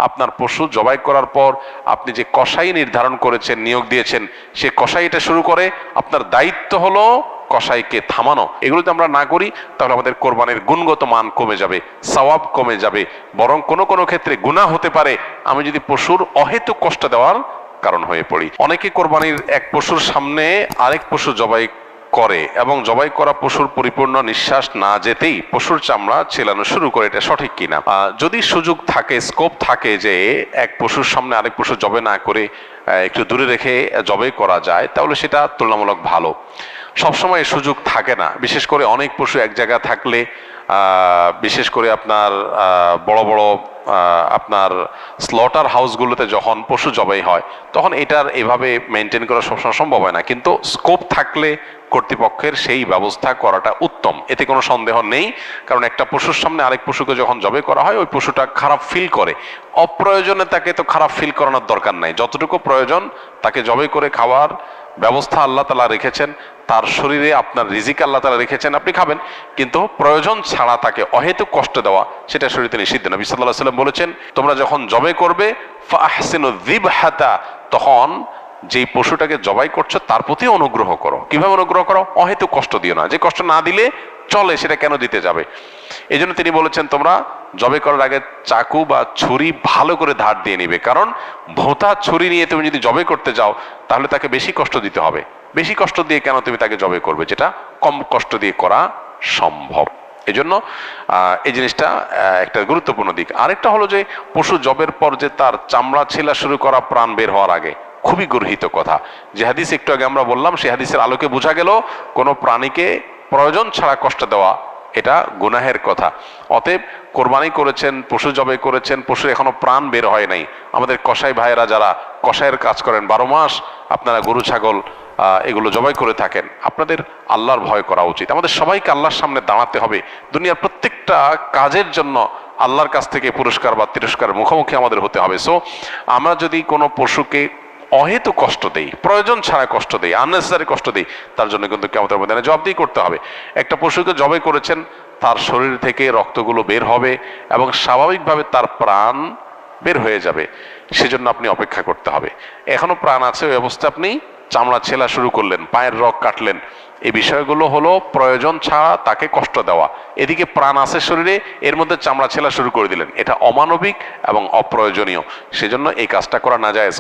আপনার পশু জবাই করার পর আপনি যে কসাই নির্ধারণ করেছেন, নিয়োগ দিয়েছেন, সে কসাই এটা শুরু করে, আপনার দায়িত্ব হলো কসাইকে থামানো। এগুলো যদি আমরা না করি তাহলে আমাদের কোরবানির গুণগত মান কমে যাবে, সওয়াব কমে যাবে, বরং কোনো কোনো ক্ষেত্রে গুনাহ হতে পারে আমি যদি পশুর অহেতুক কষ্ট দেওয়ার কারণ হয়ে পড়ি। অনেকে কোরবানির এক পশুর সামনে আরেক পশু জবাই করে এবং জবাই করা পশুর পরিপূর্ণ নিঃশ্বাস না যেতেই পশুর চামড়া ছেলানো শুরু করে। এটা সঠিক কিনা? যদি সুযোগ থাকে, স্কোপ থাকে যে এক পশুর সামনে আরেক পশু জবাই না করে একটু দূরে রেখে জবাই করা যায়, তাহলে সেটা তুলনামূলক ভালো। সবসময় সুযোগ থাকে না, বিশেষ করে অনেক পশু এক জায়গায় থাকলে, বিশেষ করে আপনার বড় বড় আপনার স্লটার হাউসগুলোতে যখন পশু জবাই হয় তখন এটার এভাবে মেনটেন করা সবসময় সম্ভব হয় না, কিন্তু স্কোপ থাকলে কর্তৃপক্ষের সেই ব্যবস্থা করাটা উত্তম, এতে কোনো সন্দেহ নেই। কারণ একটা পশুর সামনে আরেক পশুকে যখন জবাই করা হয় ওই পশুটা খারাপ ফিল করে, অপ্রয়োজনে তাকে তো খারাপ ফিল করানোর দরকার নাই। যতটুকু প্রয়োজন তাকে জবাই করে খাওয়ার ব্যবস্থা আল্লাহ তাআলা রেখেছেন, তার শরীরে আপনার রিজিক আল্লাহ তাআলা রেখেছেন, আপনি খাবেন, কিন্তু প্রয়োজন ছাড়া তাকে অহেতুক কষ্ট দেওয়া সেটা শরীয়তে নিষিদ্ধ। নবী সাল্লাল্লাহু আলাইহি ওয়াসাল্লাম বলেছেন, তোমরা যখন জবাই করবে ফাহসিনু যিবহাতা, তখন যেই পশুটাকে জবাই করছো তার প্রতি অনুগ্রহ করো। কিভাবে অনুগ্রহ করো? অহেতুক কষ্ট দিও না, যে কষ্ট না দিলে চলে সেটা কেন দিতে যাবে। এই জন্য তিনি বলেছেন তোমরা জবাই করার আগে চাকু বা ছুরি ভালো করে ধার দিয়ে নিবে, কারণ ভোঁতা ছুরি নিয়ে তুমি যদি জবাই করতে যাও তাহলে তাকে বেশি কষ্ট দিতে হবে। বেশি কষ্ট দিয়ে কেন তুমি তাকে জবাই করবে যেটা কম কষ্ট দিয়ে করা সম্ভব। এই জন্য এই জিনিসটা একটা গুরুত্বপূর্ণ দিক। আরেকটা হলো যে পশু জবের পর যে তার চামড়া ছেলা শুরু করা প্রাণ বের হওয়ার আগে, খুবই গর্হিত কথা। যে হাদিস একটু আগে আমরা বললাম সেই হাদিসের আলোকে বোঝা গেল কোনো প্রাণীকে প্রয়োজন ছাড়া কষ্ট দেওয়া এটা গুনাহের কথা। অতএব কোরবানি করেছেন, পশু জবাই করেছেন, পশুর এখনো প্রাণ বের হয় নাই, আমাদের কসাই ভাইয়েরা যারা কসাইয়ের কাজ করেন 12 মাস আপনারা গরু ছাগল এগুলো জবাই করে থাকেন, আপনাদের আল্লাহর ভয় করা উচিত। আমাদের সবাইকে আল্লাহর সামনে দাঁড়াতে হবে, দুনিয়ার প্রত্যেকটা কাজের জন্য আল্লাহর কাছ থেকে পুরস্কার বা তিরস্কার মুখোমুখি আমাদের হতে হবে। সো আমরা যদি কোনো পশুকে অহেতু কষ্ট দেই, প্রয়োজন ছাড়া কষ্ট দেই, আননেসেসারি কষ্ট দেই, তার জন্য কিন্তু কিয়ামতের ময়দানে জবাবদিহি করতে হবে। একটা পশুকে জবাই করেছেন, তার শরীর থেকে রক্তগুলো বের হবে এবং স্বাভাবিকভাবে তার প্রাণ বের হয়ে যাবে, সেজন্য আপনি অপেক্ষা করতে হবে। এখনো প্রাণ আছে ওই অবস্থায় আপনি চামড়া ছেলা শুরু করলেন, পায়ের রগ কাটলেন, এই বিষয়গুলো হলো প্রয়োজন ছাড়া তাকে কষ্ট দেওয়া। এদিকে প্রাণ আছে শরীরে, এর মধ্যে চামড়া ছেলা শুরু করে দিলেন, এটা অমানবিক এবং অপ্রয়োজনীয়, সেজন্য এই কাজটা করা নাজায়েজ।